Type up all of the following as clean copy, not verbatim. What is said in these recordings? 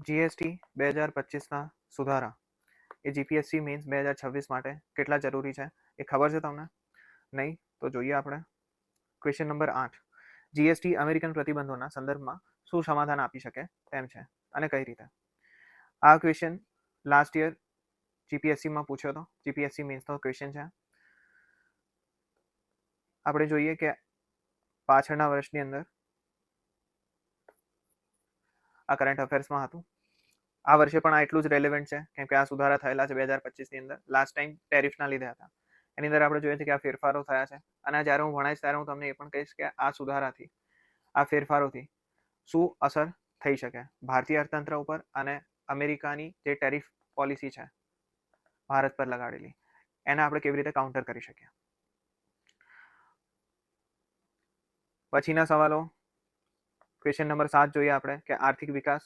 GST 2025ના સુધારા એ GPSC men's 2026 માટે કેટલા જરૂરી છે એ ખબર છે તમને? નહીં તો જોઈએ આપણે. Question number 8. જીએસટી અમેરિકન પ્રતિબંધોના સંદર્ભમાં શું સમાધાન આપી શકે તેમ છે અને કઈ રીતે? આ ક્વેશ્ચન લાસ્ટ યર જીપીએસસીમાં પૂછ્યો હતો. જીપીએસસી મેન્સનો ક્વેશ્ચન છે. આપણે જોઈએ કે પાછળના વર્ષની અંદર આ કરંટ અફેર્સમાં હતું. આ વર્ષે પણ આ એટલું જ રેલેવન્ટ છે કેમ કે આ સુધારા થયેલા છે 2025ની અંદર. લાસ્ટ ટાઈમ ટેરિફના લીધે હતા. એની અંદર આપણે જોઈએ છે કે આ ફેરફારો થયા છે અને જ્યારે હું ભણાવીશ ત્યારે હું તમને એ પણ કહીશ કે આ સુધારાથી, આ ફેરફારોથી શું અસર થઈ શકે ભારતીય અર્થતંત્ર ઉપર અને અમેરિકાની જે ટેરિફ પોલિસી છે ભારત પર લગાડેલી, એને આપણે કેવી રીતે કાઉન્ટર કરી શકીએ. પછીના સવાલો. ક્વેશ્ચન નંબર 7 જોઈએ આપણે કે આર્થિક વિકાસ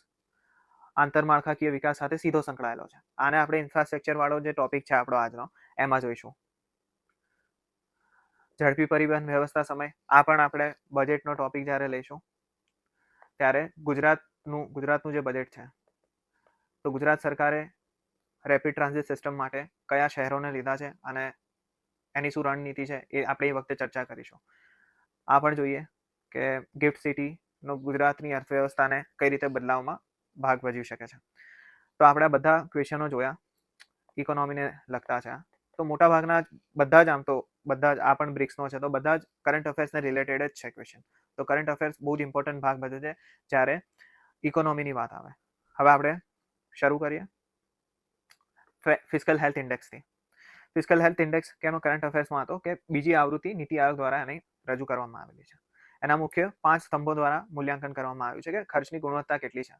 આંતરમાળખાકીય વિકાસ સાથે સીધો સંકળાયેલો છે. આને આપણે ઇન્ફ્રાસ્ટ્રક્ચર વાળો જે ટોપિક છે આપણો આજનો, એમાં જોઈશું. ઝડપી પરિવહન વ્યવસ્થા સમય, આ પણ આપણે બજેટનો ટોપિક જ્યારે લઈશું ત્યારે ગુજરાતનું જે બજેટ છે, તો ગુજરાત સરકારે રેપિડ ટ્રાન્ઝિટ સિસ્ટમ માટે કયા શહેરોને લીધા છે અને એની શું રણનીતિ છે એ આપણે એ વખતે ચર્ચા કરીશું. આ પણ જોઈએ કે ગિફ્ટ સિટીનો ગુજરાતની અર્થવ્યવસ્થાને કઈ રીતે બદલાવમાં ભાગ ભજવી શકે છે. તો આપણે બધા ક્વેશ્ચનો જોયા, ઇકોનોમીને લગતા છે. તો મોટા ભાગના બધા જ આ પણ બ્રિક્સનો છે, તો બધા જ કરંટ અફેર્સને રિલેટેડ જ છે ક્વેશ્ચન. તો કરંટ અફેર્સ બહુ જ ઇમ્પોર્ટન્ટ ભાગ ભજવે છે જ્યારે ઇકોનોમીની વાત આવે. હવે આપણે શરૂ કરીએ ફિસ્કલ હેલ્થ ઇન્ડેક્સથી. ફિસ્કલ હેલ્થ ઇન્ડેક્સ કેનો કરંટ અફેર્સમાં હતો કે બીજી આવૃત્તિ નીતિ આયોગ દ્વારા એને રજૂ કરવામાં આવેલી છે. એના મુખ્ય 5 સ્તંભો દ્વારા મૂલ્યાંકન કરવામાં આવ્યું છે કે ખર્ચની ગુણવત્તા કેટલી છે.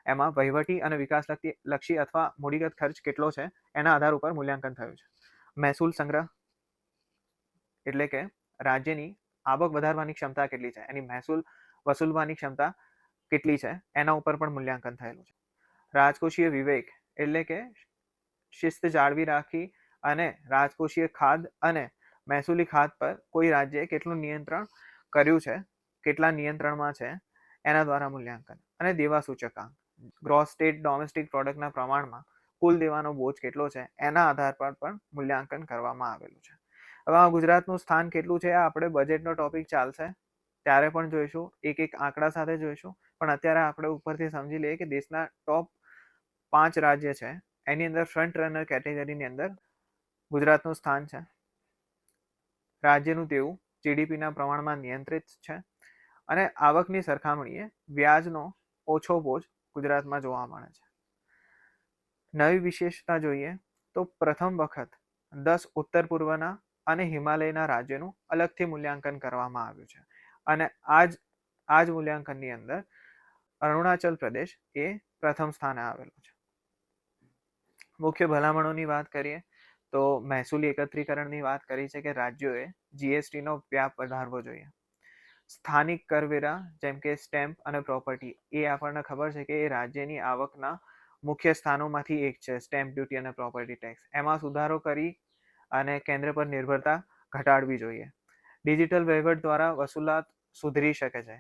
એમાં વહીવટી અને વિકાસલક્ષી અથવા મૂડીગત ખર્ચ કેટલો છે એના આધાર ઉપર મૂલ્યાંકન થયું છે. મહેસૂલ સંગ્રહ એટલે કે રાજ્યની આવક વધારવાની ક્ષમતા કેટલી છે, એની મહેસૂલ વસૂલવાની ક્ષમતા કેટલી છે, એના ઉપર પણ મૂલ્યાંકન થયેલું છે. રાજકોષીય વિવેક એટલે કે શિસ્ત જાળવી રાખી અને રાજકોષીય ખાધ અને મહેસૂલી ખાધ પર કોઈ રાજ્યએ કેટલું નિયંત્રણ કર્યું છે, કેટલા નિયંત્રણમાં છે, એના દ્વારા મૂલ્યાંકન. અને દેવા સૂચકાંક, ગ્રોસ સ્ટેટ ડોમેસ્ટિક પ્રોડક્ટના પ્રમાણમાં કુલ દેવાનો બોજ કેટલો છે એના આધાર પર પણ મૂલ્યાંકન કરવામાં આવેલું છે. હવે ગુજરાતનું સ્થાન કેટલું છે આપણે બજેટનો ટોપિક ચાલશે ત્યારે પણ જોઈશું, એક આંકડા સાથે જોઈશું. પણ અત્યારે આપણે ઉપરથી સમજી લઈએ કે દેશના ટોપ 5 રાજ્ય છે એની અંદર ફ્રન્ટ રનર કેટેગરીની અંદર ગુજરાતનું સ્થાન છે. રાજ્યનું તેવું જીડીપીના પ્રમાણમાં નિયંત્રિત છે અને આવકની સરખામણીએ વ્યાજનો ઓછો બોજ ગુજરાતમાં જોવા મળે છે. નવી વિશેષતા જોઈએ તો પ્રથમ વખત 10 ઉત્તર પૂર્વના અને હિમાલયના રાજ્યોનું અલગથી મૂલ્યાંકન કરવામાં આવ્યું છે અને આ જ મૂલ્યાંકનની અંદર અરુણાચલ પ્રદેશ એ પ્રથમ સ્થાને આવેલું છે. મુખ્ય ભલામણોની વાત કરીએ તો મહેસૂલી એકત્રીકરણની વાત કરી છે કે રાજ્યોએ જીએસટીનો વ્યાપ વધારવો જોઈએ. સ્થાનિક કરવેરા જેમ કે સ્ટેમ્પ અને પ્રોપર્ટી, એ આપણને ખબર છે કે એ રાજ્યની આવકના મુખ્ય સ્થાનોમાંથી એક છે, સ્ટેમ્પ ડ્યુટી અને પ્રોપર્ટી ટેક્સ. એમાં સુધારો કરી અને કેન્દ્ર પર નિર્ભરતા ઘટાડવી જોઈએ. ડિજિટલ વહીવટ દ્વારા વસૂલાત સુધરી શકે છે.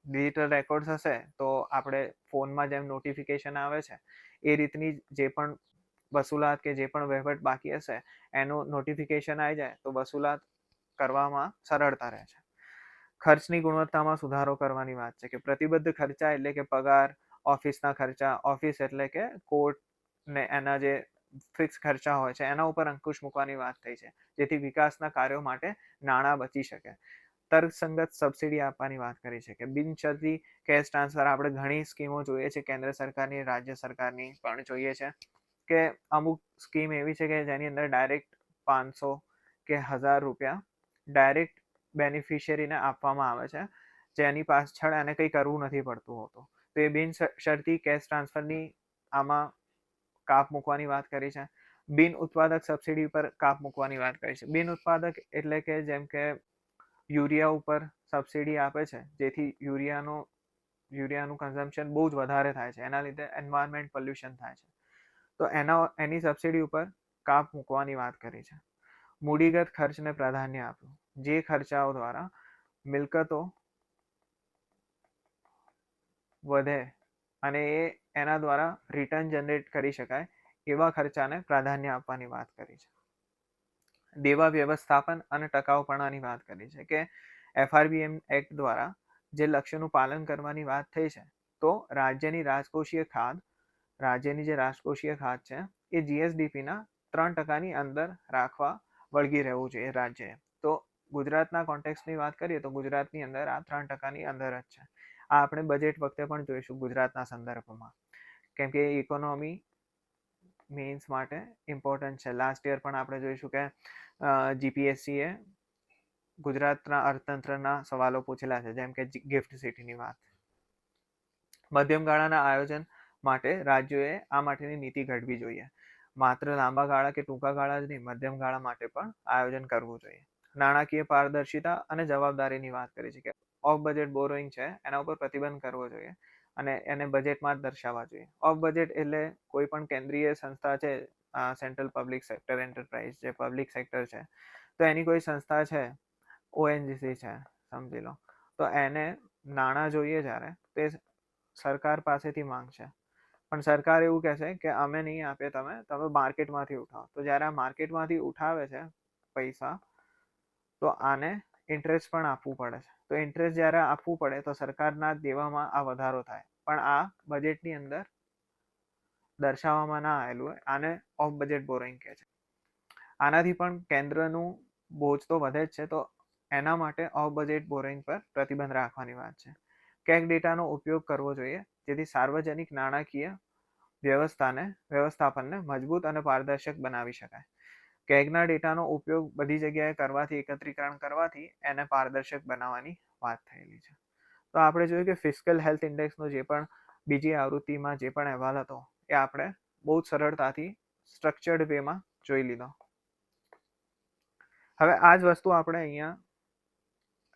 ડિજિટલ રેકોર્ડ્સ હશે તો આપણે ફોનમાં જેમ નોટિફિકેશન આવે છે એ રીતની જે પણ વસૂલાત કે જે પણ વહીવટ બાકી હશે એનું નોટિફિકેશન આવી જાય તો વસૂલાત કરવામાં સરળતા રહે છે. ખર્ચની ગુણવત્તામાં સુધારો કરવાની વાત છે કે પ્રતિબદ્ધ ખર્ચા એટલે કે પગાર, ઓફિસના ખર્ચા, ઓફિસ એટલે કે કોર્ટ ને એના જે ફિક્સ ખર્ચા હોય છે એના ઉપર અંકુશ મૂકવાની વાત થઈ છે, જેથી વિકાસના કાર્યો માટે નાણાં બચી શકે. તર્કસંગત સબસિડી આપવાની વાત કરી છે કે બિનશરતી કેશ ટ્રાન્સફર. આપણે ઘણી સ્કીમો જોઈએ છે કેન્દ્ર સરકારની, રાજ્ય સરકારની પણ જોઈએ છે કે અમુક સ્કીમ એવી છે કે જેની અંદર ડાયરેક્ટ 500 કે 1000 રૂપિયા ડાયરેક્ટ બેનિફિશિયરીને આપવામાં આવે છે, જેની પાછળ એને કંઈ કરવું નથી પડતું હોતું. તો એ બિનશરતી કેશ ટ્રાન્સફરની આમાં કાપ મૂકવાની વાત કરી છે. બિન ઉત્પાદક સબસિડી પર કાપ મૂકવાની વાત કરી છે. બિન ઉત્પાદક એટલે કે જેમ કે યુરિયા ઉપર સબસિડી આપે છે, જેથી યુરિયાનું કન્ઝમ્પશન બહુ જ વધારે થાય છે, એના લીધે એન્વાયરમેન્ટ પોલ્યુશન થાય છે. તો એની સબસિડી ઉપર કાપ મૂકવાની વાત કરી છે. મૂડીગત ખર્ચને પ્રાધાન્ય આપવું, જે ખર્ચાઓ દ્વારા મિલકતો વધે અને એ એના દ્વારા રિટર્ન જનરેટ કરી શકાય એવા ખર્ચાને પ્રાધાન્ય આપવાની વાત કરી છે. દેવા વ્યવસ્થાપન અને ટકાઉપણાની વાત કરી છે કે FRBM એક્ટ દ્વારા જે લક્ષ્યનું પાલન કરવાની વાત થઈ છે, તો રાજ્યની રાજકોષીય ખાત છે એ GSDPના 3% અંદર રાખવા વળગી રહેવું જોઈએ રાજ્યએ. તો ગુજરાતના કોન્ટેક્સની વાત કરીએ તો ગુજરાતની અંદર આ 3%ની અંદર જ છે. આ આપણે બજેટ વખતે પણ જોઈશું ગુજરાતના સંદર્ભમાં, કેમ કે ઇકોનોમી મેઇન્સ માટે ઇમ્પોર્ટન્ટ છે. લાસ્ટ યર પણ આપણે જોઈશું કે GPSCએ ગુજરાતના અર્થતંત્રના સવાલો પૂછેલા છે, જેમ કે ગિફ્ટ સિટીની વાત. મધ્યમ ગાળાના આયોજન માટે રાજ્યોએ આ માટેની નીતિ ઘડવી જોઈએ. માત્ર લાંબા ગાળા કે ટૂંકા ગાળા જ નહીં, મધ્યમ ગાળા માટે પણ આયોજન કરવું જોઈએ. નાણાકીય પારદર્શિતા અને જવાબદારીની વાત કરી છે કે ઓફ બજેટ બોરોઈંગ છે એના ઉપર પ્રતિબંધ કરવો જોઈએ અને એને બજેટમાં જ દર્શાવવા જોઈએ. ઓફ બજેટ એટલે કોઈ પણ કેન્દ્રીય સંસ્થા છે, સેન્ટ્રલ પબ્લિક સેક્ટર એન્ટરપ્રાઇઝ જે પબ્લિક સેક્ટર છે, તો એની કોઈ સંસ્થા છે, ONGC છે સમજી લો, તો એને નાણાં જોઈએ જ્યારે તે સરકાર પાસેથી માંગશે, પણ સરકાર એવું કહેશે કે અમે નહીં આપીએ, તમે માર્કેટમાંથી ઉઠાવો. તો જ્યારે આ માર્કેટમાંથી ઉઠાવે છે પૈસા, તો આને ઇન્ટરેસ્ટ પણ આપવું પડે છે. તો ઇન્ટરેસ્ટ જ્યારે આપવું પડે તો સરકારના દેવામાં આ વધારો થાય, પણ આ બજેટની અંદર દર્શાવવામાં ના આવેલું હોય. આને ઓફ બજેટ બોરોઈંગ કહે છે. આનાથી પણ કેન્દ્રનું બોજ તો વધે જ છે, તો એના માટે ઓફ બજેટ બોરોઈંગ પર પ્રતિબંધ રાખવાની વાત છે. કેગ ડેટાનો ઉપયોગ કરવો જોઈએ જેથી સાર્વજનિક નાણાકીય વ્યવસ્થાપનને મજબૂત અને પારદર્શક બનાવી શકાય. કેગના ડેટાનો ઉપયોગ બધી જગ્યાએ કરવાથી, એકત્રીકરણ કરવાથી એને પારદર્શક બનાવવાની વાત થયેલી છે. તો આપણે જોયું કે ફિસ્કલ હેલ્થ ઇન્ડેક્સનો જે પણ બીજી આવૃત્તિમાં જે પણ અહેવાલ હતો એ આપણે બહુ જ સરળતાથી સ્ટ્રક્ચર્ડ વેમાં જોઈ લીધો. હવે આ જ વસ્તુ આપણે અહીંયા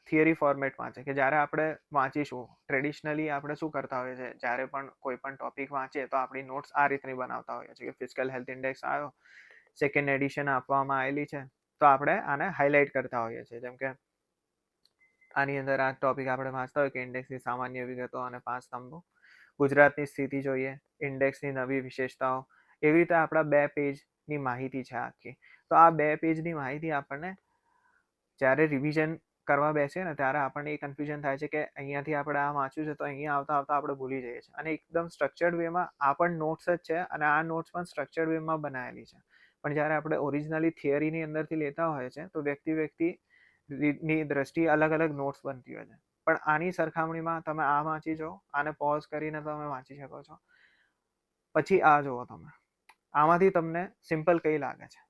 થિયરી ફોર્મેટમાં છે કે જ્યારે આપણે વાંચીશું, ટ્રેડિશનલી આપણે શું કરતા હોઈએ છીએ, જ્યારે પણ કોઈ પણ ટોપિક વાંચીએ તો આપણી નોટ્સ આ રીતની બનાવતા હોઈએ છીએ કે ફિસ્કલ હેલ્થ ઇન્ડેક્સ આવ્યો, સેકન્ડ એડિશન આપવામાં આવેલી છે, તો આપણે આને હાઇલાઇટ કરતા હોઈએ છીએ. જેમ કે આની અંદર આ ટોપિક આપણે વાંચતા હોય કે ઇન્ડેક્સની સામાન્ય વિગતો અને 5 સ્તંભો, ગુજરાતની સ્થિતિ જોઈએ, ઇન્ડેક્સની નવી વિશેષતાઓ, એવી રીતે આપણા 2 પેજની માહિતી છે આખી. તો આ 2 પેજની માહિતી આપણને જ્યારે રિવિઝન કરવા બેસીએ ને ત્યારે આપણને એ કન્ફ્યુઝન થાય છે કે અહીંયાથી આપણે આ વાંચ્યું છે તો અહીંયા આવતા આપણે ભૂલી જઈએ છીએ. અને એકદમ સ્ટ્રક્ચર્ડ વેમાં આ પણ નોટ્સ જ છે અને આ નોટ્સ પણ સ્ટ્રક્ચર્ડ વેમાં બનાવેલી છે. પણ જ્યારે આપણે ઓરિજિનલી થિયરીની અંદરથી લેતા હોય છે તો વ્યક્તિની દ્રષ્ટિએ અલગ અલગ નોટ્સ બનતી હોય છે. પણ આની સરખામણીમાં તમે આ વાંચી જાઓ, આને પોઝ કરીને તમે વાંચી શકો છો, પછી આ જુઓ તમે, આમાંથી તમને સિમ્પલ કઈ લાગે છે?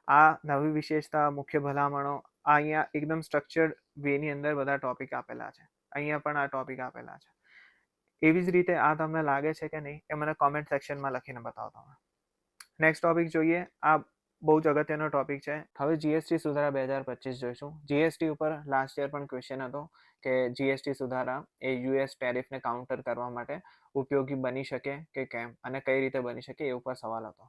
આ નવી વિશેષતા, મુખ્ય ભલામણો, આ અહીંયા એકદમ સ્ટ્રક્ચર્ડ વેની અંદર બધા ટોપિક આપેલા છે. અહીંયા પણ આ ટોપિક આપેલા છે. એવી જ રીતે આ તમને લાગે છે કે નહીં એ મને કોમેન્ટ સેક્શનમાં લખીને બતાવો તમે. નેક્સ્ટ ટોપિક જોઈએ. આ બહુ જ અગત્યનો ટોપિક છે. હવે GST સુધારા 2025 જોઈશું. GST ઉપર લાસ્ટ યર પણ ક્વેશ્ચન હતો કે GST સુધારા એ US ટેરિફને કાઉન્ટર કરવા માટે ઉપયોગી બની શકે કે કેમ, અને કઈ રીતે બની શકે એ ઉપર સવાલ હતો.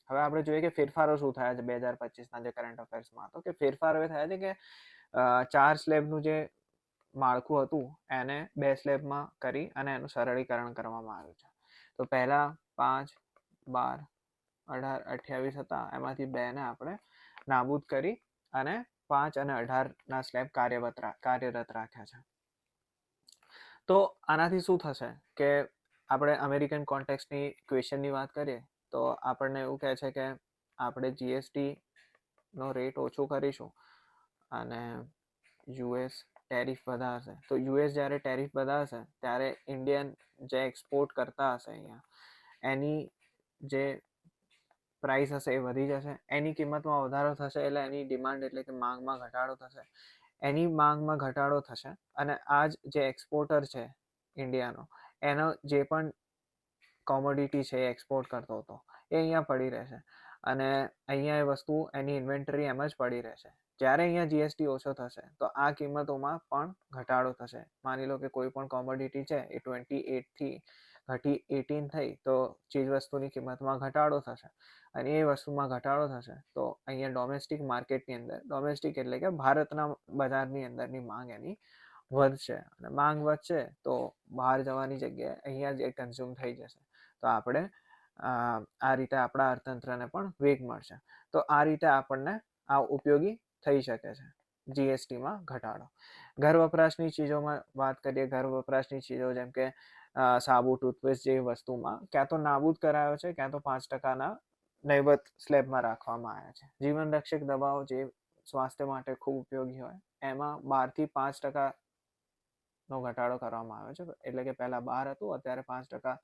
હવે આપણે જોઈએ કે ફેરફારો શું થયા છે 2025ના જે કરંટ અફેર્સમાં હતો, કે ફેરફારો એ થયા છે કે 4 સ્લેબનું જે માળખું હતું એને 2 સ્લેબમાં કરી અને એનું સરળીકરણ કરવામાં આવ્યું છે. તો પહેલા 5, 12, 18, 28 હતા, એમાંથી 2 ને આપણે નાબૂદ કરી અને 5 અને 18ના સ્લેબ કાર્યરત રાખ્યા છે. તો આનાથી શું થશે કે આપણે અમેરિકન કોન્ટેક્સની ક્વેશ્ચનની વાત કરીએ તો આપણને એવું કહે છે કે આપણે GST નો રેટ ઓછો કરીશું અને US ટેરિફ વધારશે. તો US જ્યારે ટેરિફ વધારશે ત્યારે ઇન્ડિયન જે એક્સપોર્ટ કરતા હશે અહીંયા, એની જે પ્રાઇસ હશે એ વધી જશે, એની કિંમતમાં વધારો થશે, એટલે એની ડિમાન્ડ એટલે કે માંગમાં ઘટાડો થશે. એની માંગમાં ઘટાડો થશે અને આ જે એક્સપોર્ટર છે ઇન્ડિયાનો, એનો જે પણ કોમોડિટી છે એ એક્સપોર્ટ કરતો હતો એ અહીંયા પડી રહેશે અને અહીંયા એ વસ્તુ એની ઇન્વેન્ટરી એમ જ પડી રહેશે. જ્યારે અહીંયા GST ઓછો થશે તો આ કિંમતોમાં પણ ઘટાડો થશે. માની લો કે કોઈ પણ કોમોડિટી છે એ 28થી ઘટી 18 થઈ તો ચીજ વસ્તુની કિંમતમાં ઘટાડો થશે અને એ વસ્તુમાં ઘટાડો થશે તો અહીંયા ડોમેસ્ટિક માર્કેટની અંદર, ડોમેસ્ટિક એટલે કે ભારતના બજારની અંદરની માંગ એની વધશે અને માંગ વધશે તો બહાર જવાની જગ્યાએ અહીંયા જ એ કન્ઝ્યુમ થઈ જશે. તો આપણે આ રીતે આપણા અર્થતંત્રને પણ વેગ મળશે. તો આ રીતે આપણને આ ઉપયોગી થઈ શકે છે જીએસટીમાં ઘટાડો. ઘર વપરાશની ચીજોમાં વાત કરીએ, ઘર વપરાશની ચીજો જેમ કે સાબુ, ટૂથપેસ્ટ જેવી વસ્તુમાં ક્યાં તો નાબૂદ કરાયો છે, ક્યાં તો 5%ના નહીવત સ્લેબમાં રાખવામાં આવ્યા છે. જીવન રક્ષક દવાઓ જે સ્વાસ્થ્ય માટે ખૂબ ઉપયોગી હોય એમાં 12 થી 5% નો ઘટાડો કરવામાં આવ્યો છે. એટલે કે પહેલા 12 હતું, અત્યારે 5%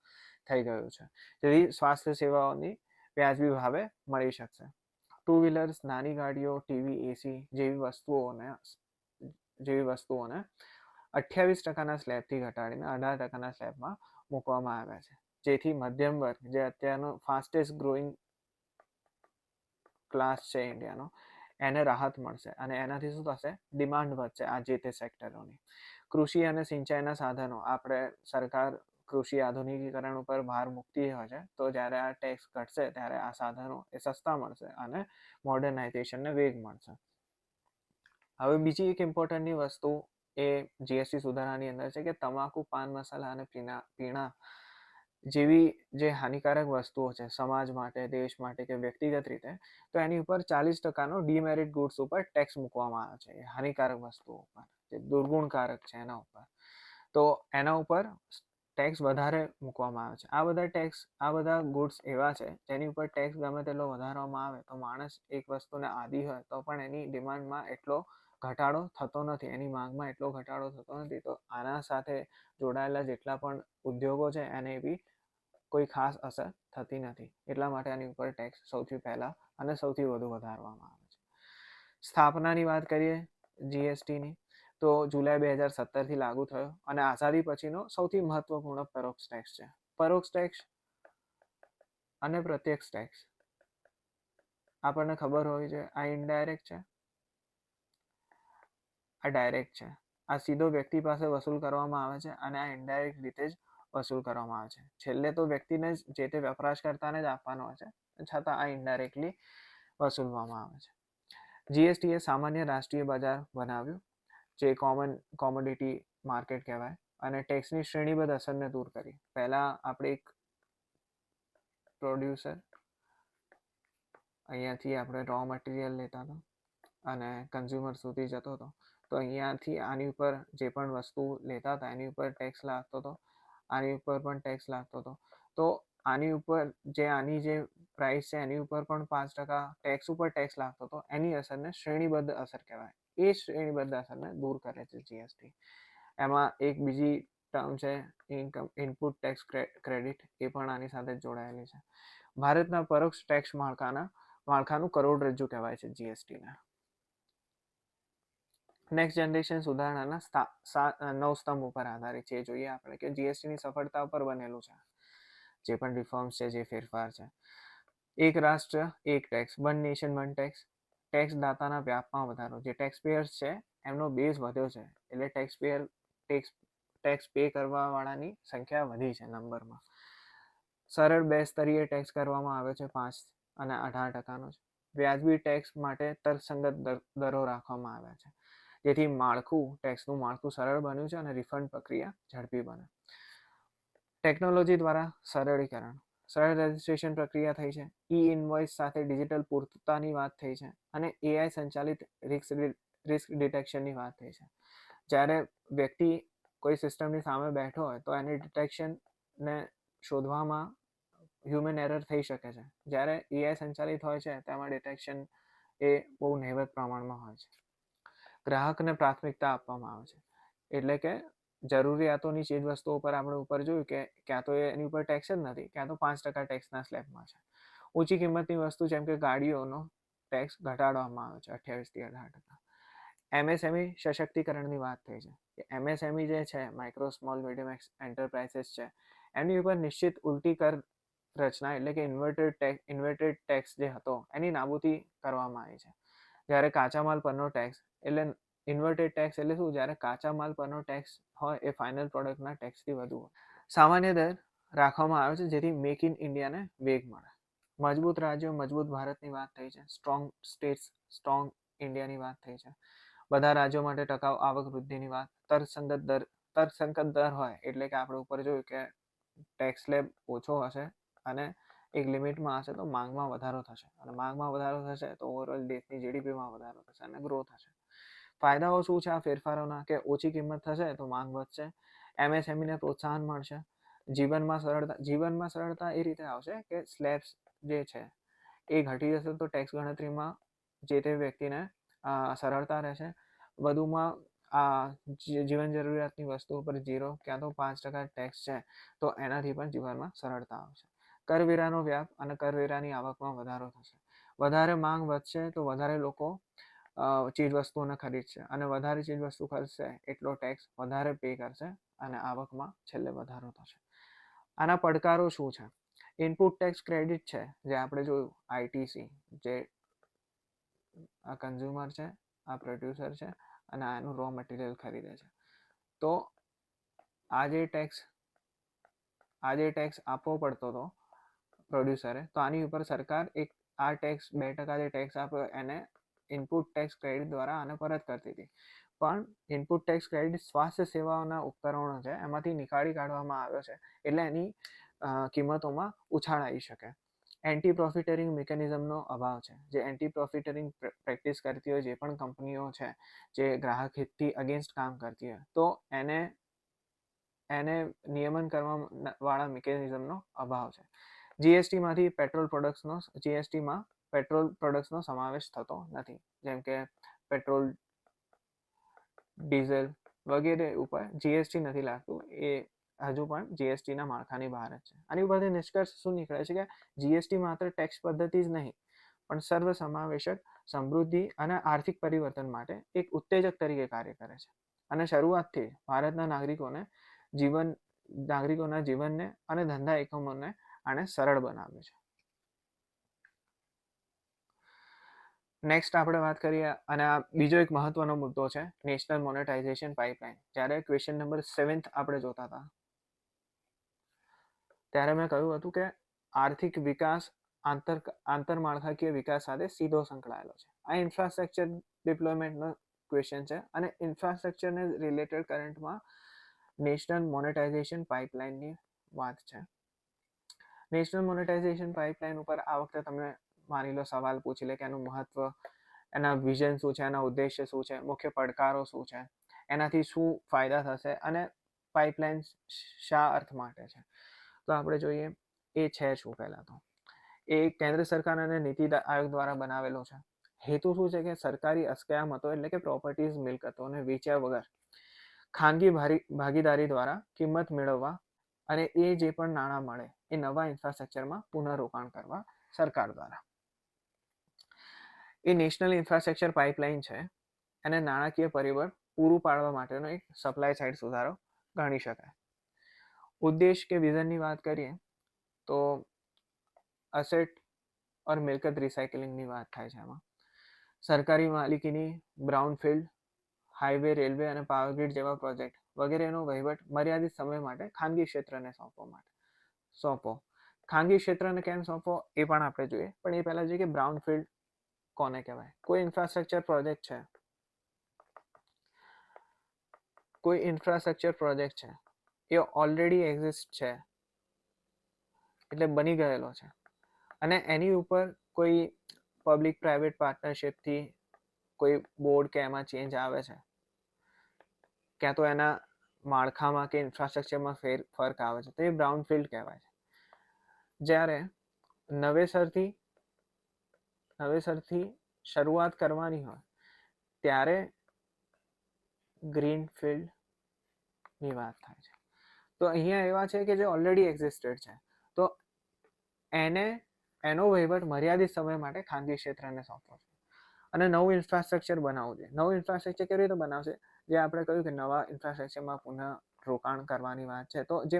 થઈ ગયું છે. જેથી સ્વાસ્થ્ય સેવાઓની વ્યાજબી ભાવે મળી શકશે. ટુ વ્હીલર્સ, નાની ગાડીઓ, ટીવી, એસી જેવી વસ્તુઓને 28%ના સ્લેબથી ઘટાડીને 18%ના સ્લેબમાં મૂકવામાં આવ્યા છે. જેથી મધ્યમ વર્ગ, જે અત્યારનો ફાસ્ટેસ્ટ ગ્રોઈંગ ક્લાસ છે ઇન્ડિયાનો, એને રાહત મળશે અને એનાથી શું થશે? ડિમાન્ડ વધશે આ જે તે સેક્ટરોની. કૃષિ અને સિંચાઈના સાધનો, આપણે સરકાર કૃષિ આધુનિકીકરણ ઉપર ભાર મૂકતી હોય છે, તો જ્યારે આ ટેક્સ ઘટશે ત્યારે આ સાધનો એ સસ્તા મળશે અને મોડર્નાઇઝેશનને વેગ મળશે. હવે બીજી એક ઇમ્પોર્ટન્ટની વસ્તુ એ જીએસટી સુધારાની અંદર છે કે તમાકુ, પાન મસાલા અને પીણા જેવી જે હાનિકારક વસ્તુઓ છે સમાજ માટે, દેશ માટે કે વ્યક્તિગત રીતે, તો એની ઉપર 40%નો ડીમેરિટ ગુડ્સ ઉપર ટેક્સ મૂકવામાં આવે છે. હાનિકારક વસ્તુઓ ઉપર, જે દુર્ગુણકારક છે એના ઉપર, તો એના ઉપર ટેક્સ વધારે મૂકવામાં આવે છે. આ બધા ગુડ્સ એવા છે જેની ઉપર ટેક્સ ગમે તેટલો વધારવામાં આવે તો માણસ એક વસ્તુને આદી હોય તો પણ એની ડિમાન્ડમાં એટલો ઘટાડો થતો નથી, એની માંગમાં એટલો ઘટાડો થતો નથી. તો આના સાથે જોડાયેલા જેટલા પણ ઉદ્યોગો છે એને બી કોઈ ખાસ અસર થતી નથી. એટલા માટે આની ઉપર ટેક્સ સૌથી પહેલા અને સૌથી વધુ વધારવામાં આવે છે. સ્થાપનાની વાત કરીએ જીએસટીની, તો જુલાઈ 2017થી લાગુ થયો અને આઝાદી પછીનો સૌથી મહત્વપૂર્ણ પરોક્ષ ટેક્સ છે. પરોક્ષ ટેક્સ અને પ્રત્યક્ષ ટેક્સ આપણને ખબર હોવી જોઈએ. આ ઇનડાયરેક્ટ છે, આ ડાયરેક્ટ છે. આ સીધો વ્યક્તિ પાસે વસૂલ કરવામાં આવે છે અને આ ઇનડાયરેક્ટ રીતે જ વસૂલ કરવામાં આવે છે. છેલ્લે તો વ્યક્તિને જે તે વપરાશકર્તાને જ આપવાનો હોય છે, છતાં આ ઇનડાયરેક્ટલી વસૂલવામાં આવે છે. જીએસટી એ સામાન્ય રાષ્ટ્રીય બજાર બનાવ્યું, જે કોમોડિટી માર્કેટ કહેવાય, અને ટેક્સની શ્રેણીબદ્ધ અસરને દૂર કરી. પહેલા આપણે એક પ્રોડ્યુસર અહીંયાથી આપણે રો મટીરિયલ લેતા હતા અને કન્ઝ્યુમર સુધી જતો હતો, તો અહીંયાથી આની ઉપર જે પણ વસ્તુ લેતા હતા એની ઉપર ટેક્સ લાગતો હતો, આની ઉપર પણ ટેક્સ લાગતો હતો. તો આની ઉપર આની જે પ્રાઇસ છે એની ઉપર પણ 5% ટેક્સ ઉપર ટેક્સ લાગતો હતો. એની અસરને શ્રેણીબદ્ધ અસર કહેવાય. એ શ્રેણીબદ્ધ અસરને દૂર કરે છે જીએસટી. એમાં એક બીજી ટર્મ છે ઇનપુટ ટેક્સ ક્રેડિટ, એ પણ આની સાથે જોડાયેલી છે. ભારતના પરોક્ષ ટેક્સ માળખાનું કરોડરજ્જુ કહેવાય છે જીએસટીને. નેક્સ્ટ જનરેશન સુધારણાના 9 સ્તંભ ઉપર આધારિત છે. એ જોઈએ આપણે કે જીએસટીની સફળતા ઉપર બનેલું છે. જે પણ રિફોર્મ્સ છે, જે ફેરફાર છે. એક રાષ્ટ્ર એક tax, one nation one tax, tax દાતાના વ્યાપમાં વધારો. જે ટેક્સ પેયર્સ છે એમનો બેઝ વધ્યો છે, એટલે ટેક્સ પે કરવા વાળાની સંખ્યા વધી છે નંબરમાં. સરળ 2 સ્તરીય ટેક્સ કરવામાં આવે છે, 5 અને 18%નો છે. વ્યાજબી ટેક્સ માટે તર્કસંગત દરો રાખવામાં આવ્યા છે, જેથી ટેક્સનું માળખું સરળ બન્યું છે અને રિફંડ પ્રક્રિયા ઝડપી બને. ટેકનોલોજી દ્વારા સરળીકરણ, સરળ રજિસ્ટ્રેશન પ્રક્રિયા થઈ છે, ઈ ઇનવોઇસ સાથે ડિજિટલ પૂર્તતાની વાત થઈ છે અને એઆઈ સંચાલિત રિસ્ક ડિટેક્શનની વાત થઈ છે. જ્યારે વ્યક્તિ કોઈ સિસ્ટમની સામે બેઠો હોય તો એની ડિટેક્શનને શોધવામાં હ્યુમન એરર થઈ શકે છે. જ્યારે એઆઈ સંચાલિત હોય છે તેમાં ડિટેક્શન એ બહુ નહિવત પ્રમાણમાં હોય છે. ગ્રાહકને પ્રાથમિકતા આપવામાં આવે છે, એટલે કે જરૂરિયાતોની ચીજ વસ્તુઓ પર આપણે ઉપર જોયું કે ક્યાં તો એની ઉપર ટેક્સ જ નથી, ક્યાં તો 5% ટેક્સના સ્લેબમાં છે. ઊંચી કિંમતની વસ્તુ જેમ કે ગાડીઓનો ટેક્સ ઘટાડવામાં આવે છે 28 થી 18%. એમએસએમઈ સશક્તિકરણની વાત થઈ છે. એમએસએમઈ જે છે, માઇક્રો સ્મોલ મીડિયમ એન્ટરપ્રાઇઝીસ છે, એમની ઉપર નિશ્ચિત ઉલટી કર રચના, એટલે કે ઇન્વર્ટેડ ટેક્સ જે હતો એની નાબૂદી કરવામાં આવી છે. જ્યારે કાચા માલ પરનો ટેક્સ, એટલે ઇન્વર્ટેડ ટેક્સ એટલે શું? જ્યારે કાચા માલ પરનો ટેક્સ હોય એ ફાઇનલ પ્રોડક્ટના ટેક્સથી વધુ હોય. સામાન્ય દર રાખવામાં આવે છે જેથી મેક ઇન ઇન્ડિયાને વેગ મળે. મજબૂત રાજ્યો મજબૂત ભારતની વાત થઈ છે. સ્ટ્રોંગ સ્ટેટ્સ સ્ટ્રોંગ ઇન્ડિયાની વાત થઈ છે. બધા રાજ્યો માટે ટકાઉ આવક વૃદ્ધિની વાત. તર્કસંગત દર હોય એટલે કે આપણે ઉપર જોયું કે ટેક્સ સ્લેબ ઓછો હશે અને એક લિમિટમાં હશે તો માંગમાં વધારો થશે, અને માંગમાં વધારો થશે તો ઓવરઓલ દેશની જીડીપીમાં વધારો થશે અને ગ્રો થશે. ફાયદાઓ શું છે આ ફેરફારોના? કે ઓછી કિંમત થશે તો માંગ વધશે, એમએસએમઈને પ્રોત્સાહન મળશે, જીવનમાં સરળતા એ રીતે આવશે કે સ્લેબ્સ જે છે એ ઘટી જશે તો ટેક્સ ગણતરીમાં જે તે વ્યક્તિને સરળતા રહેશે. વધુમાં જીવન જરૂરિયાતની વસ્તુઓ પર 0 ક્યાં તો 5% ટેક્સ છે તો એનાથી પણ જીવનમાં સરળતા આવશે. કરવેરાનો વ્યાપ અને કરવેરાની આવકમાં વધારો થશે. વધારે માંગ વધશે તો વધારે લોકો ચીજ વસ્તુઓને ખરીદશે, અને વધારે ચીજ વસ્તુ ખરીદશે એટલો ટેક્સ વધારે પે કરશે અને આવકમાં છેલ્લે વધારો થશે. આના પડકારો શું છે? ઇનપુટ ટેક્સ ક્રેડિટ છે જે આપણે જોયું, આઈટીસી જે આ કન્ઝ્યુમર છે, આ પ્રોડ્યુસર છે અને આનું રો મટીરિયલ ખરીદે છે. તો આ જે ટેક્સ આપવો પડતો હતો પ્રોડ્યુસરે, તો આની ઉપર સરકાર એક આ ટેક્સ 2% જે ટેક્સ આપ્યો એને ઇનપુટ ટેક્સ ક્રેડિટ દ્વારા આને પરત કરતી હતી. પણ ઇનપુટ ટેક્સ ક્રેડિટ સ્વાસ્થ્ય સેવાઓના ઉપકરણો છે એમાંથી નીકાળી કાઢવામાં આવ્યો છે, એટલે એની કિંમતોમાં ઉછાળ આવી શકે. એન્ટી પ્રોફિટરિંગ મિકેનિઝમનો અભાવ છે. જે એન્ટી પ્રોફિટરિંગ પ્રેક્ટિસ કરતી હોય જે પણ કંપનીઓ છે જે ગ્રાહક હિતથી અગેન્સ્ટ કામ કરતી હોય તો એને નિયમન કરવા વાળા મિકેનિઝમનો અભાવ છે. જીએસટીમાં પેટ્રોલ પ્રોડક્ટ્સનો સમાવેશ થતો નથી, જેમ કે પેટ્રોલ, ડીઝલ વગેરે ઉપર જીએસટી નથી લાગતું, એ હજુ પણ જીએસટીના માળખાની બહાર જ છે. આની ઉપરથી નિષ્કર્ષ શું નીકળે છે કે જીએસટી માત્ર ટેક્સ પદ્ધતિ જ નહીં પણ સર્વસમાવેશક સમૃદ્ધિ અને આર્થિક પરિવર્તન માટે એક ઉત્તેજક તરીકે કાર્ય કરે છે, અને શરૂઆતથી ભારતના નાગરિકોના જીવનને અને ધંધા એકમોને આને સરળ બનાવ્યું છે. નેક્સ્ટ આપણે વાત કરીએ, અને આ બીજો એક મહત્વનો મુદ્દો છે નેશનલ મોનેટાઇઝેશન પાઇપલાઇન. જ્યારે ક્વેશ્ચન નંબર 7 આપણે જોતા હતા ત્યારે મેં કહ્યું હતું કે આર્થિક વિકાસ આંતરમાળખાકીય વિકાસ સાથે સીધો સંકળાયેલો છે. આ ઇન્ફ્રાસ્ટ્રક્ચર ડિપ્લોયમેન્ટનો ક્વેશ્ચન છે, અને ઇન્ફ્રાસ્ટ્રક્ચરને રિલેટેડ કરંટમાં નેશનલ મોનેટાઇઝેશન પાઇપલાઇનની વાત છે. નેશનલ મોનેટાઇઝેશન પાઇપલાઇન ઉપર આ વખતે તમને માની લો સવાલ પૂછી લે કે એનું મહત્વ, એના વિઝન શું છે, એના ઉદ્દેશ્ય શું છે, મુખ્ય પડકારો શું છે, એનાથી શું ફાયદા થશે અને પાઇપલાઇન શા અર્થ માટે છે. તો આપણે જોઈએ એ છે શું. પહેલા તો એ કેન્દ્ર સરકાર અને નીતિ આયોગ દ્વારા બનાવેલો છે. હેતુ શું છે કે સરકારી અસ્કયામતો એટલે કે પ્રોપર્ટીઝ, મિલકતોને વેચ્યા વગર ખાનગી ભાગીદારી દ્વારા કિંમત મેળવવા અને એ જે પણ નાણાં મળે એ નવા ઇન્ફ્રાસ્ટ્રક્ચરમાં પુનઃરોકાણ કરવા સરકાર દ્વારા. એ નેશનલ ઇન્ફ્રાસ્ટ્રક્ચર પાઇપલાઇન છે અને નાણાકીય પરિબળ પૂરું પાડવા માટેનો એક સપ્લાય સાઇડ સુધારો ગણી શકાય. ઉદ્દેશ કે વિઝનની વાત કરીએ તો અસેટ ઓર મિલકત રિસાયકલિંગની વાત થાય છે. એમાં સરકારી માલિકીની બ્રાઉનફિલ્ડ, હાઈવે, રેલવે અને પાવર ગ્રીડ જેવા પ્રોજેક્ટ વગેરેનો વહીવટ મર્યાદિત સમય માટે ખાનગી ક્ષેત્રને સોંપો. ખાનગી ક્ષેત્રને કેમ સોંપો એ પણ આપણે જોઈએ, પણ એ પહેલા જોઈએ કે બ્રાઉનફિલ્ડ કોને કહેવાય. કોઈ ઇન્ફ્રાસ્ટ્રક્ચર પ્રોજેક્ટ છે એ ઓલરેડી એક્ઝિસ્ટ છે એટલે બની ગયેલો છે, અને એની ઉપર કોઈ પબ્લિક પ્રાઇવેટ પાર્ટનરશિપથી કોઈ બોર્ડ કે એમાં ચેન્જ આવે છે, ક્યાં તો એના માળખામાં કે ઇન્ફ્રાસ્ટ્રક્ચરમાં ફર્ક આવે છે, તો એ બ્રાઉનફિલ્ડ કહેવાય છે. જ્યારે નવેસરથી શરૂઆત કરવાની હોય ત્યારે ગ્રીનફિલ્ડની વાત થાય છે. તો અહીંયા એવા છે કે જે ઓલરેડી એક્ઝિસ્ટેડ છે, તો એનો વહીવટ મર્યાદિત સમય માટે ખાનગી ક્ષેત્રને સોંપવો છે, અને નવું ઇન્ફ્રાસ્ટ્રક્ચર બનાવવું છે. નવું ઇન્ફ્રાસ્ટ્રક્ચર કેવી રીતે બનાવશે? જે આપણે કહ્યું કે નવા ઇન્ફ્રાસ્ટ્રક્ચરમાં પુનઃ રોકાણ કરવાની વાત છે, તો જે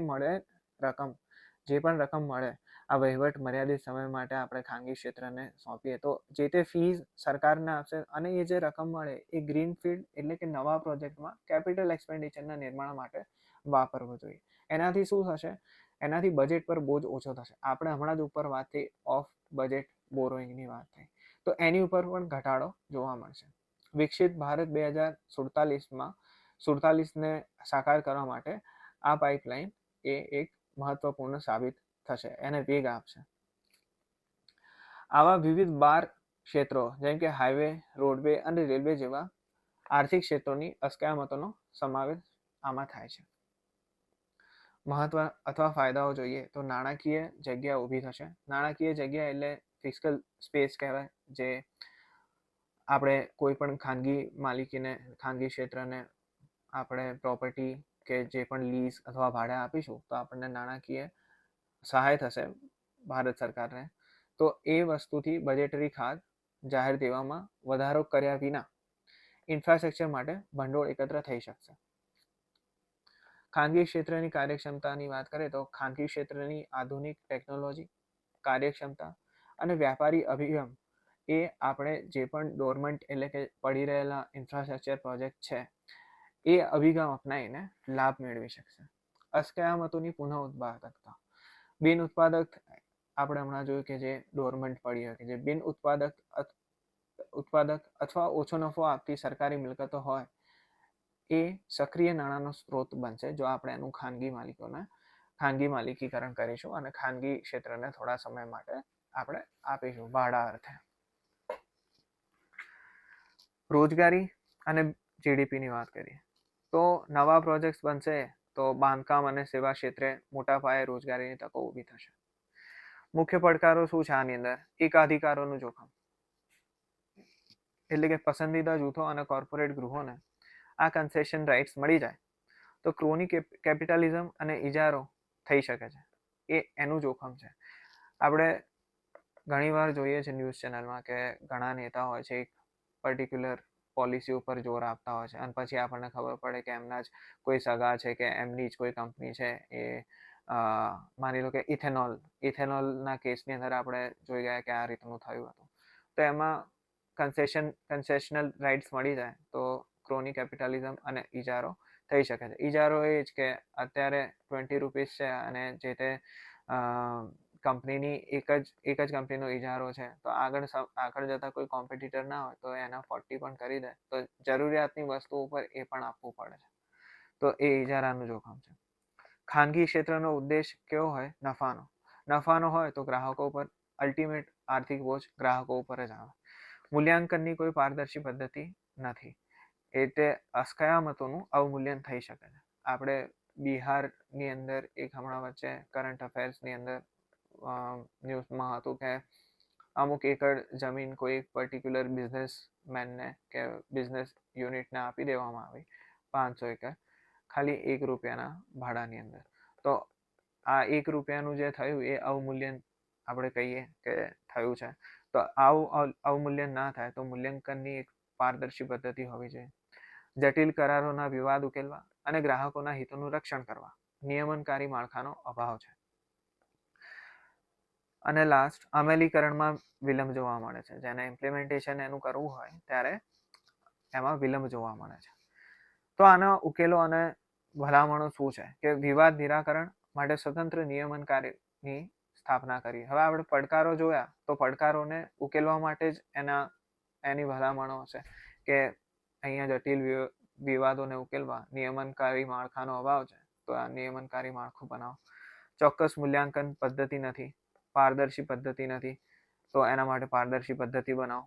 પણ રકમ મળે આ વહીવટ મર્યાદિત સમય માટે આપણે ખાનગી ક્ષેત્રને સોંપીએ તો જે તે ફીઝ સરકારને આપશે, અને એ જે રકમ મળે એ ગ્રીનફિલ્ડ એટલે કે નવા પ્રોજેક્ટમાં કેપિટલ એક્સપેન્ડિચરના નિર્માણ માટે વાપરવો જોઈએ. એનાથી શું થશે? એનાથી બજેટ પર બોજ ઓછો થશે. આપણે હમણાં જ ઉપર વાત થઈ ઓફ બજેટ બોરોઈંગની વાત થઈ, તો એની ઉપર પણ ઘટાડો જોવા મળશે. વિકસિત ભારત 2047ને સાકાર કરવા માટે આ પાઇપલાઇન એ એક મહત્વપૂર્ણ સાબિત થશે, એને વેગ આપશે. આવા વિવિધ 12 ક્ષેત્રો જેમ કે હાઈવે, રોડવે અને રેલવે જેવા આર્થિક ક્ષેત્રોની અસ્કયામતોનો સમાવેશ આમાં થાય છે. મહત્વ અથવા ફાયદાઓ જોઈએ તો નાણાકીય જગ્યા ઊભી થશે. નાણાકીય જગ્યા એટલે ફિસ્કલ સ્પેસ કહેવાય, જે આપણે કોઈ પણ ખાનગી માલિકીને, ખાનગી ક્ષેત્રને આપણે પ્રોપર્ટી કે જે પણ લીઝ અથવા ભાડે આપીશું તો આપણને નાણાકીય સહાય થશે ભારત સરકારને. તો એ વસ્તુથી બજેટરી ખાત જાહેર દેવામાં વધારો કર્યા વિના ઇન્ફ્રાસ્ટ્રક્ચર માટે ભંડોળ એકત્ર થઈ શકશે. ખાનગી ક્ષેત્રની કાર્યક્ષમતાની વાત કરીએ તો ખાનગી ક્ષેત્રની આધુનિક ટેકનોલોજી, કાર્યક્ષમતા અને વ્યાપારી અભિગમ એ આપણે જે પણ ડોરમન્ટ એટલે કે પડી રહેલા ઇન્ફ્રાસ્ટ્રક્ચર પ્રોજેક્ટ છે એ અભિગમ અપનાવીને લાભ મેળવી શકશે. અસ્કયામતોની પુનઃ ઉત્પાદકતા. બિન ઉત્પાદક આપણે હમણાં જોયું કે જે ડોરમન્ટ પડી હોય, જે બિન ઉત્પાદક અથવા ઓછો નફો આપતી સરકારી મિલકતો હોય એ સક્રિય નાણાંનો સ્ત્રોત બનશે જો આપણે એનું ખાનગી માલિકીકરણ કરીશું અને ખાનગી ક્ષેત્રને થોડા સમય માટે આપણે આપીશું ભાડા અર્થે. રોજગારી અને જીડીપીની વાત કરીએ તો નવા પ્રોજેક્ટ બનશે તો બાંધકામ અને સેવા ક્ષેત્રે મોટા પાયે રોજગારીની તકો ઊભી થશે. મુખ્ય પડકારો શું છે આની અંદર? એકાધિકારોનું જોખમ, એટલે કે પસંદીદા જૂથો અને કોર્પોરેટ ગૃહોને આ કન્સેશન રાઇટ્સ મળી જાય તો ક્રોની કેપિટલિઝમ અને ઇજારો થઈ શકે છે, એ એનું જોખમ છે. આપણે ઘણીવાર જોઈએ છે ન્યૂઝ ચેનલમાં કે ઘણા નેતા હોય છે એક પર્ટિક્યુલર પોલિસી ઉપર જોર આપતા હોય છે અને પછી આપણને ખબર પડે કે એમના જ કોઈ સગા છે કે એમની જ કોઈ કંપની છે એ માની લો કે ઇથેનોલના કેસની અંદર આપણે જોઈ ગયા કે આ રીતનું થયું હતું. તો એમાં કન્સેશનલ રાઇટ્સ મળી જાય તો ક્રોની કેપિટલિઝમ અને ઇજારો થઈ શકે છે. ઇજારો એ જ કે અત્યારે 20 રૂપીસ છે અને જે તે કંપનીની એક જ કંપનીનો ઇજારો છે તો આગળ જતા કોઈ કોમ્પિટિટર ના હોય તો એના 40 પણ કરી દે તો જરૂરિયાતની વસ્તુ ઉપર એ પણ આપવું પડે છે. તો એ ઇજારાનું જોખમ છે. ખાનગી ક્ષેત્રનો ઉદ્દેશ કેવો હોય? નફાનો હોય તો ગ્રાહકો ઉપર અલ્ટિમેટ આર્થિક બોજ ગ્રાહકો ઉપર જ આવે. મૂલ્યાંકનની કોઈ પારદર્શી પદ્ધતિ નથી, એટલે અસ્કયામતોનું અવમૂલ્યન થઈ શકે છે. આપણે બિહારની અંદર એક હમણાં વચ્ચે કરંટ અફેર્સની અંદર ન્યૂઝમાં હતું કે અમુક એકડ જમીન કોઈ પર્ટિક્યુલર બિઝનેસમેનને કે બિઝનેસ યુનિટને આપી દેવામાં આવી 500 એકર ખાલી ₹1 ભાડાની અંદર. તો આ ₹1 જે થયું એ અવમૂલ્યન આપણે કહીએ કે થયું છે. તો આવું અવમૂલ્યન ના થાય તો મૂલ્યાંકનની એક પારદર્શી પદ્ધતિ હોવી જોઈએ. જટિલ કરારોના વિવાદ ઉકેલવા અને ગ્રાહકોના હિતોનું રક્ષણ કરવા નિયમનકારી માળખાનો અભાવ છે. અને લાસ્ટ, અમલીકરણમાં વિલંબ જોવા મળે છે. જેને ઇમ્પ્લિમેન્ટેશન એનું કરવું હોય ત્યારે એમાં વિલંબ જોવા મળે છે. તો આના ઉકેલો અને ભલામણો શું છે? કે વિવાદ નિરાકરણ માટે સ્વતંત્ર નિયમનકારીની સ્થાપના કરી. હવે આપણે પડકારો જોયા તો પડકારોને ઉકેલવા માટે જ એની ભલામણો હશે કે અહીંયા જટિલ વિવાદોને ઉકેલવા નિયમનકારી માળખાનો અભાવ છે તો આ નિયમનકારી માળખું બનાવો. ચોક્કસ મૂલ્યાંકન પદ્ધતિ નથી, પારદર્શી પદ્ધતિ નથી તો એના માટે પારદર્શી પદ્ધતિ બનાવો.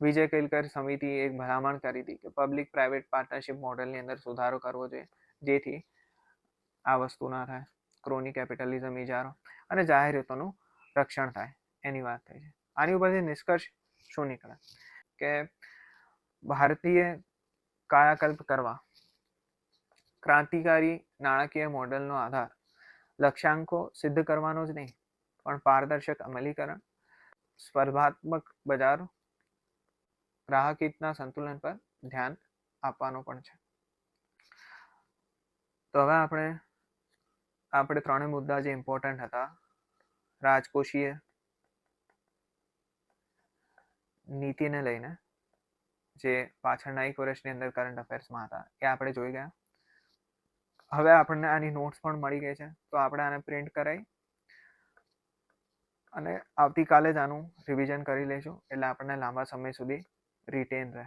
વિજય કેલકર સમિતિ એક ભલામણ કરી હતી કે પબ્લિક પ્રાઇવેટ પાર્ટનરશિપ મોડેલની અંદર સુધારો કરવો જોઈએ જેથી આ વસ્તુ ના થાય. ક્રોની કેપિટલિઝમ, ઇજારો અને જાહેર હિતોનું રક્ષણ થાય એની વાત થઈ છે. આની ઉપરથી નિષ્કર્ષ શું નીકળે કે ભારતીય કાયાકલ્પ કરવા ક્રાંતિકારી નાણાકીય મોડેલનો આધાર લક્ષ્યાંકો સિદ્ધ કરવાનો જ નહીં પણ પારદર્શક અમલીકરણ, સ્પર્ધાત્મક બજાર, ગ્રાહક હિતના સંતુલન પર ધ્યાન આપવાનો પણ છે. તો હવે આપણે ત્રણેય મુદ્દા જે ઇમ્પોર્ટન્ટ હતા, રાજકોષીય નીતિને લઈને જે પાછળના 1 વર્ષની અંદર કરંટ અફેર્સમાં હતા એ આપણે જોઈ ગયા. હવે આપણને આની નોટ્સ પણ મળી ગઈ છે તો આપણે આને પ્રિન્ટ કરાવી અને આવતીકાલે જ આનું રિવિઝન કરી લઈશું એટલે આપણને લાંબા સમય સુધી રિટેન રહે.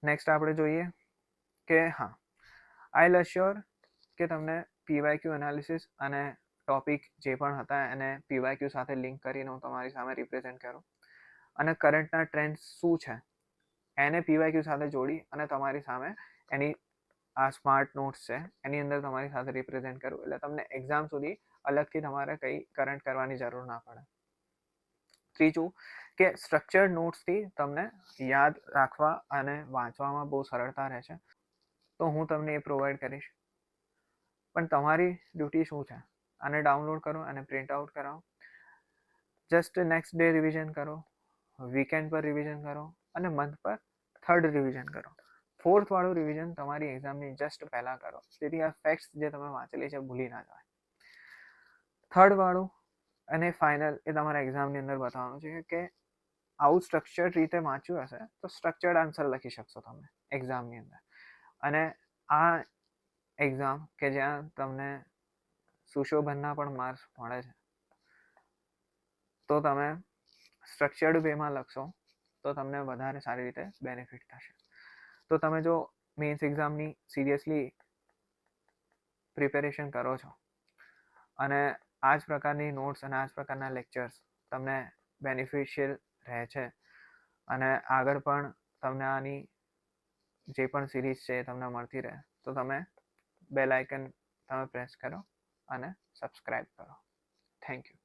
નેક્સ્ટ આપણે જોઈએ કે આઈ એલ અશ્યોર કે તમને પીવાયક્યુ એનાલિસિસ અને ટોપિક જે પણ હતા એને પીવાયક્યુ સાથે લિંક કરીને હું તમારી સામે રિપ્રેઝેન્ટ કરું, અને કરંટના ટ્રેન્ડ શું છે એને પીવાયક્યુ સાથે જોડી અને તમારી સામે એની આ સ્માર્ટ નોટ્સ છે એની અંદર તમારી સાથે રિપ્રેઝેન્ટ કરું, એટલે તમને એક્ઝામ સુધી અલગથી તમારે કંઈ કરંટ કરવાની જરૂર ના પડે. ત્રીજું કે સ્ટ્રક્ચર્ડ નોટ્સથી તમને યાદ રાખવા અને વાંચવામાં બહુ સરળતા રહે છે, તો હું તમને એ પ્રોવાઈડ કરીશ. પણ તમારી ડ્યુટી શું છે? આને ડાઉનલોડ કરો અને પ્રિન્ટ આઉટ કરાવો, જસ્ટ નેક્સ્ટ ડે રિવિઝન કરો, વીકેન્ડ પર રિવિઝન કરો અને મંથ પર થર્ડ રિવિઝન કરો. ફોર્થ વાળું રિવિઝન તમારી એક્ઝામની જસ્ટ પહેલાં કરો, જેથી આ ફેક્ટ્સ જે તમે વાંચેલી છે ભૂલી ના જવાય. થર્ડ વાળું અને ફાઇનલ એ તમારા એક્ઝામની અંદર બતાવવાનું છે કે આવું સ્ટ્રક્ચર્ડ રીતે વાંચ્યું હશે તો સ્ટ્રક્ચર્ડ આન્સર લખી શકશો તમે એક્ઝામની અંદર. અને આ એક્ઝામ કે જ્યાં તમને સુશોભનના પણ માર્ક્સ મળે છે, તો તમે સ્ટ્રક્ચર્ડ વેમાં લખશો તો તમને વધારે સારી રીતે બેનિફિટ થશે. તો તમે જો મેન્સ એક્ઝામની સિરિયસલી પ્રિપેરેશન કરો છો અને આ જ પ્રકારની નોટ્સ અને આ જ પ્રકારના લેક્ચર્સ તમને બેનિફિશિયલ રહે છે અને આગળ પણ તમને આની જે પણ સિરીઝ છે એ તમને મળતી રહે, તો તમે બેલ આઇકન તમે પ્રેસ કરો અને સબસ્ક્રાઇબ કરો. Thank you.